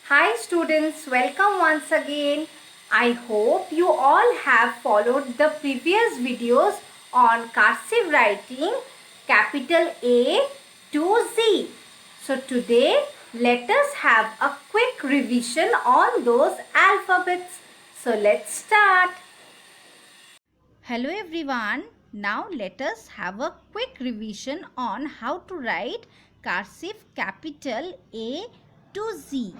Hi students, welcome once again. I hope you all have followed the previous videos on cursive writing capital A to Z. So today let us have a quick revision on those alphabets. So let's start. Hello everyone. Now let us have a quick revision on how to write cursive capital A to Z.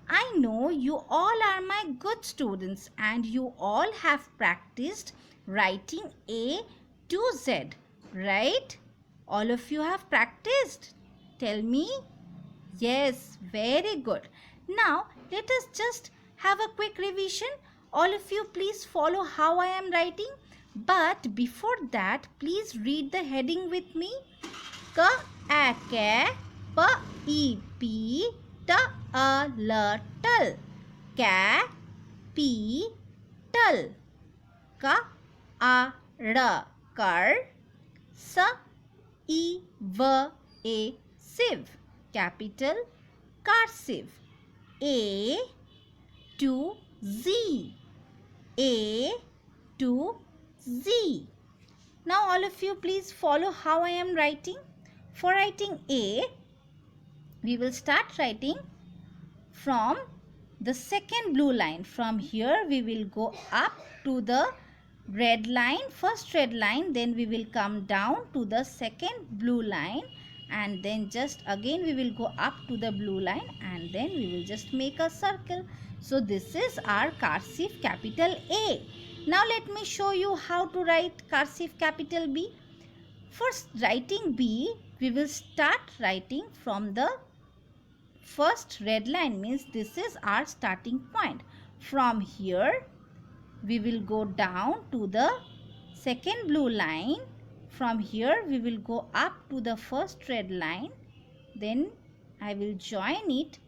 I know you all are my good students and you all have practiced writing A to Z, right? All of you have practiced. Tell me. Yes, very good. Now, let us just have a quick revision. All of you, please follow how I am writing. But before that, please read the heading with me. K, A, K, P, E, P, T, A, L, Tal. K, P, Tal. K, A, R, Kar. S, E, V, A, Sieve. Capital cursive. A to Z. A to Z. Now all of you please follow how I am writing. For writing A, we will start writing from the second blue line. From here we will go up to the red line, first red line, then we will come down to the second blue line, and then just again we will go up to the blue line, and then we will just make a circle. So this is our cursive capital A. Now let me show you how to write cursive capital B. First, writing B, we will start writing from the first red line, means this is our starting point. From here we will go down to the second blue line. From here we will go up to the first red line, then I will join it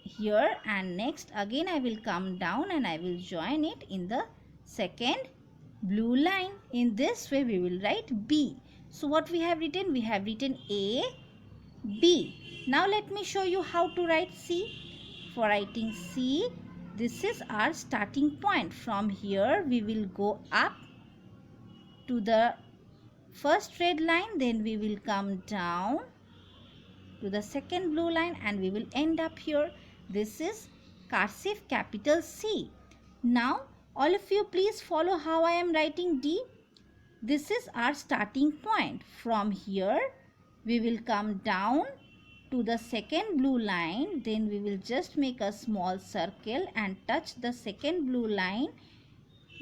here, and next again I will come down and I will join it in the second blue line. In this way we will write B. So what we have written? We have written A, B. Now let me show you how to write C. For writing C, this is our starting point. From here we will go up to the first red line, then we will come down to the second blue line, and we will end up here. This is cursive capital C. Now all of you please follow how I am writing D. This is our starting point. From here we will come down to the second blue line, then we will just make a small circle and touch the second blue line.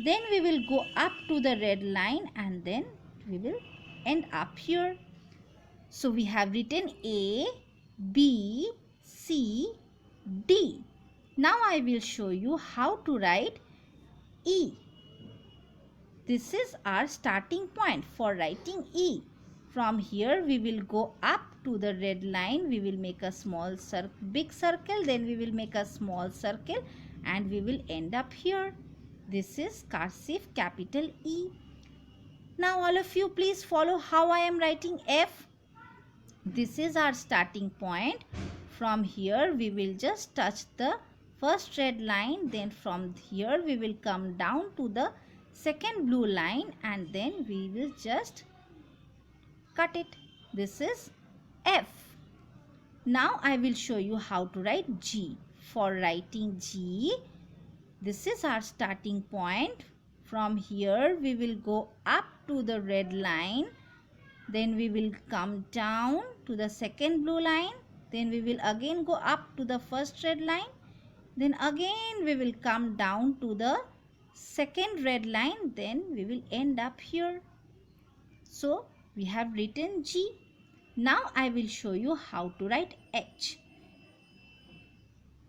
Then we will go up to the red line, and then we will end up here. So we have written A, B, C, D. Now I will show you how to write E. This is our starting point for writing E. From here we will go up to the red line. We will make a small big circle, then we will make a small circle, and we will end up here. This is cursive capital E. Now all of you please follow how I am writing F. This is our starting point. From here we will just touch the first red line, then from here we will come down to the second blue line, and then we will just cut it. This is F. Now I will show you how to write G. For writing G, this is our starting point. From here we will go up to the red line, then we will come down to the second blue line, then we will again go up to the first red line, then again we will come down to the second red line, then we will end up here. So we have written G. Now I will show you how to write H.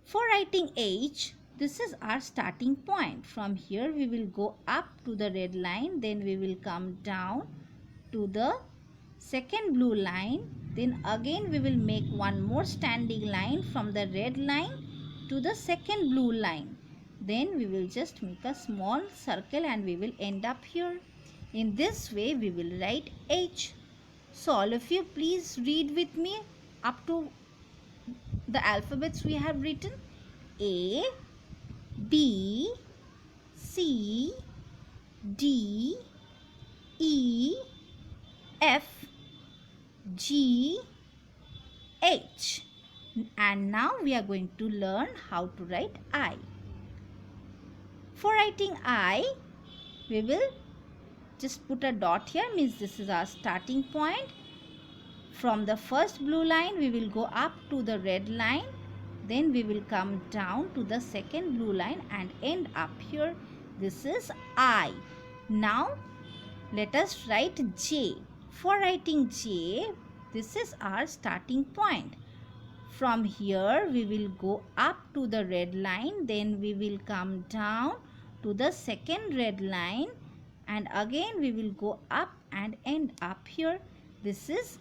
For writing H, this is our starting point. From here we will go up to the red line, then we will come down to the second blue line, then again we will make one more standing line from the red line to the second blue line. Then we will just make a small circle and we will end up here. In this way we will write H. So all of you please read with me up to the alphabets we have written. A, B, C, D, E, F, G, H. And now we are going to learn how to write I. For writing I, we will just put a dot here, means this is our starting point. From the first blue line, we will go up to the red line. Then we will come down to the second blue line and end up here. This is I. Now, let us write J. For writing J, this is our starting point. From here, we will go up to the red line. Then we will come down to the second red line. And again, we will go up and end up here. This is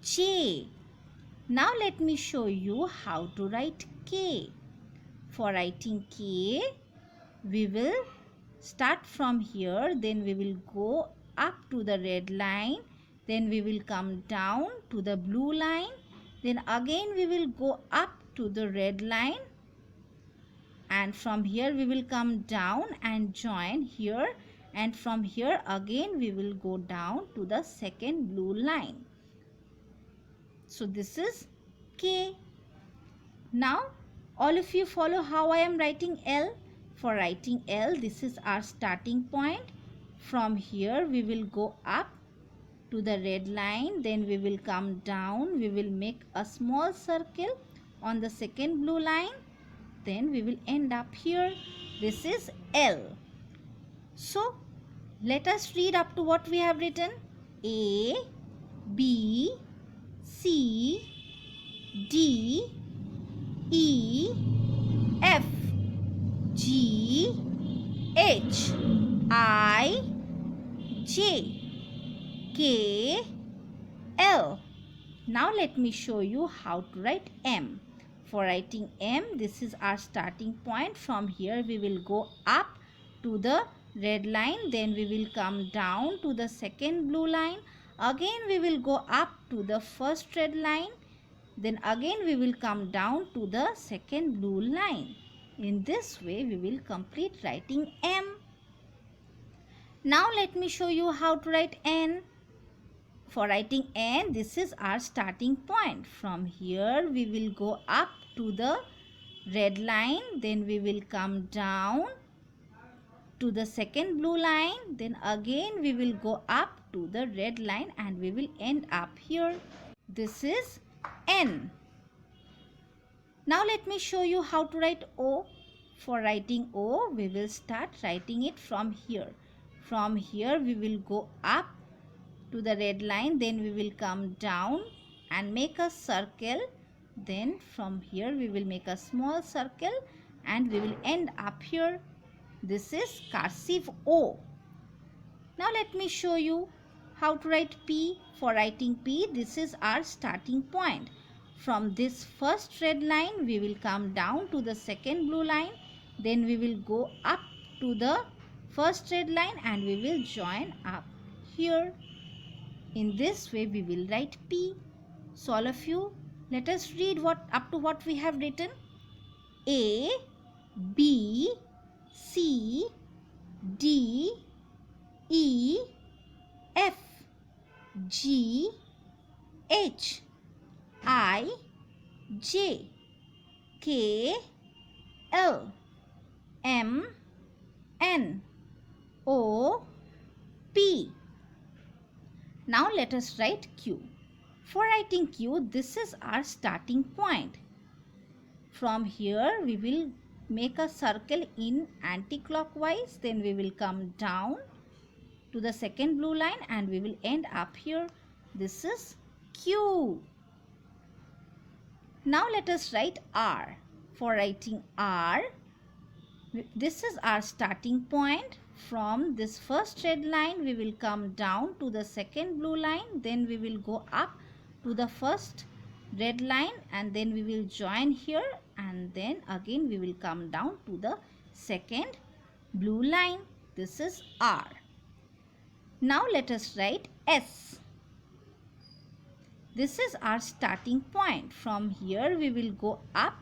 J. Now let me show you how to write K. For writing K, we will start from here, then we will go up to the red line, then we will come down to the blue line, then again we will go up to the red line, and from here we will come down and join here, and from here again we will go down to the second blue line. So this is K. Now all of you follow how I am writing L. For writing L, this is our starting point. From here we will go up to the red line, then we will come down, we will make a small circle on the second blue line, then we will end up here. This is L. So let us read up to what we have written. A, B, C, D, E, F, G, H, I, J, K, L. Now let me show you how to write M. For writing M, this is our starting point. From here we will go up to the red line, then we will come down to the second blue line. Again we will go up to the first red line, then again we will come down to the second blue line. In this way we will complete writing M. Now let me show you how to write N. For writing N, this is our starting point. From here we will go up to the red line, then we will come down to the second blue line, then again we will go up to the red line and we will end up here. This is N. Now let me show you how to write O. For writing O, we will start writing it from here. From here we will go up to the red line, then we will come down and make a circle. Then from here we will make a small circle and we will end up here. This is cursive O. Now let me show you how to write P. For writing P, this is our starting point. From this first red line, we will come down to the second blue line. Then we will go up to the first red line and we will join up here. In this way, we will write P. So all of you, let us read up to what we have written. A, B, C, D, E, F, G, H, I, J, K, L, M, N, O, P. Now let us write Q. For writing Q, this is our starting point. From here we will make a circle in anti-clockwise, then we will come down to the second blue line and we will end up here. This is Q. Now let us write R. For writing R, this is our starting point. From this first red line, we will come down to the second blue line, then we will go up to the first red line and then we will join here and then again we will come down to the second blue line. This is R. Now let us write S. This is our starting point. From here we will go up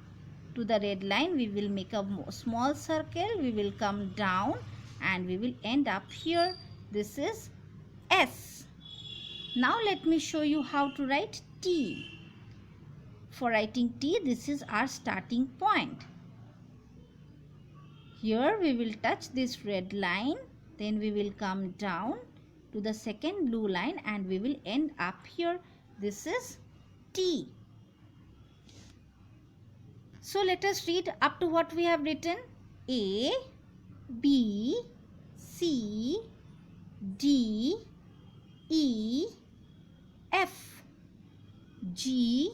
to the red line, we will make a small circle, we will come down and we will end up here. This is S. Now let me show you how to write T. For writing T, this is our starting point. Here we will touch this red line, then we will come down to the second blue line and we will end up here. This is T. So let us read up to what we have written. A, B, C, D, E, F, G,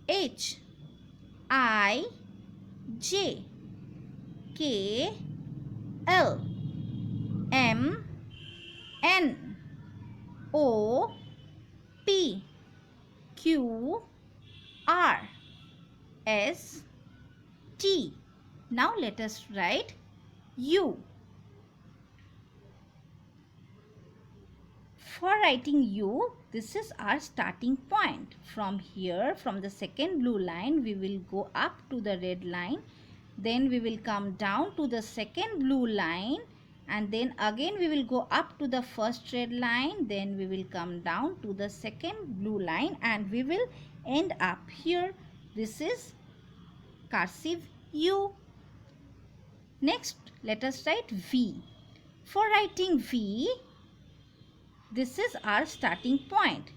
H, I, J, K, L, M, N, O, P, Q, R, S, T. Now let us write U. For writing U, this is our starting point. From here, from the second blue line, we will go up to the red line. Then we will come down to the second blue line. And then again we will go up to the first red line. Then we will come down to the second blue line. And we will end up here. This is cursive U. Next, let us write V. For writing V, this is our starting point.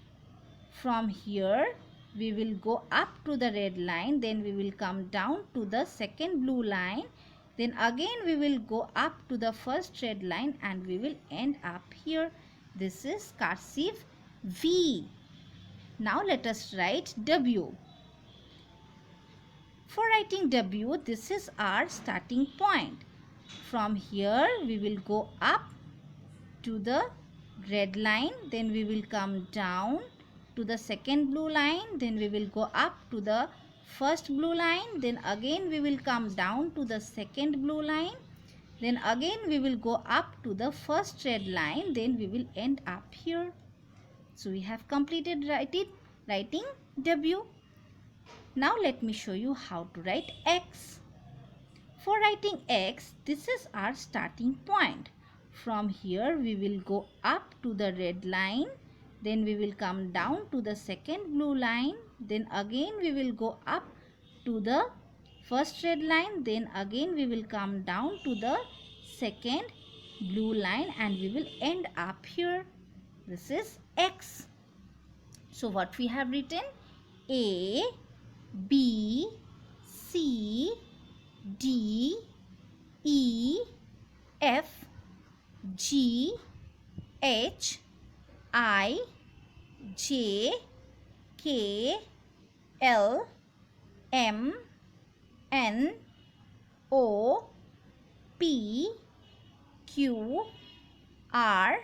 From here, we will go up to the red line. Then we will come down to the second blue line. Then again we will go up to the first red line and we will end up here. This is cursive V. Now let us write W. For writing W, this is our starting point. From here, we will go up to the red line. Then we will come down to the second blue line. Then we will go up to the first blue line. Then again we will come down to the second blue line. Then again we will go up to the first red line. Then we will end up here. So we have completed writing W. Now let me show you how to write X. For writing X, this is our starting point. From here we will go up to the red line. Then we will come down to the second blue line. Then again we will go up to the first red line. Then again we will come down to the second blue line and we will end up here. This is X. So what we have written? A, B, C, D, E, F, G, H, I, J, K, L, M, N, O, P, Q, R,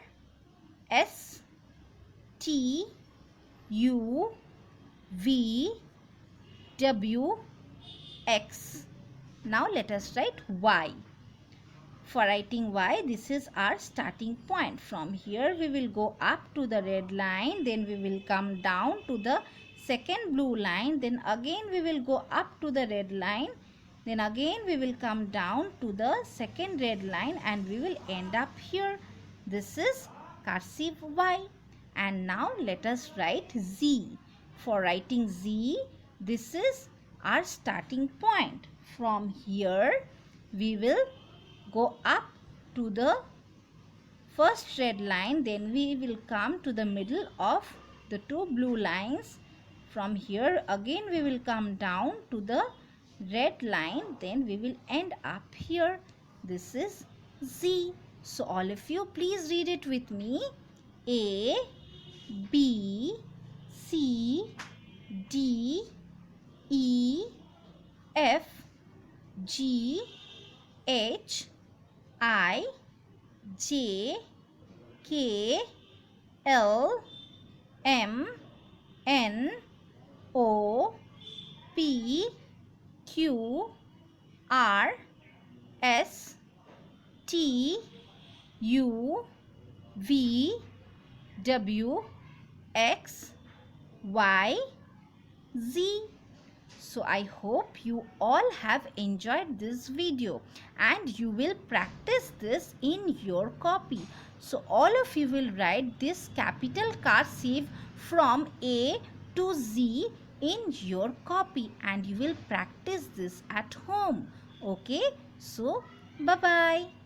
S, T, U, V, W, X. Now let us write Y. For writing Y, this is our starting point. From here we will go up to the red line. Then we will come down to the second blue line. Then again we will go up to the red line. Then again we will come down to the second red line and we will end up here. This is cursive Y. And now let us write Z. For writing Z, this is our starting point. From here we will go up to the first red line. Then we will come to the middle of the two blue lines. From here again we will come down to the red line. Then we will end up here. This is Z. So all of you please read it with me. A, B, C, D, E, F, G, H, I, J, K, L, M, N, O, P, Q, R, S, T, U, V, W, X, Y, Z. So I hope you all have enjoyed this video and you will practice this in your copy. So all of you will write this capital cursive from A to Z in your copy and you will practice this at home. Okay, so bye bye.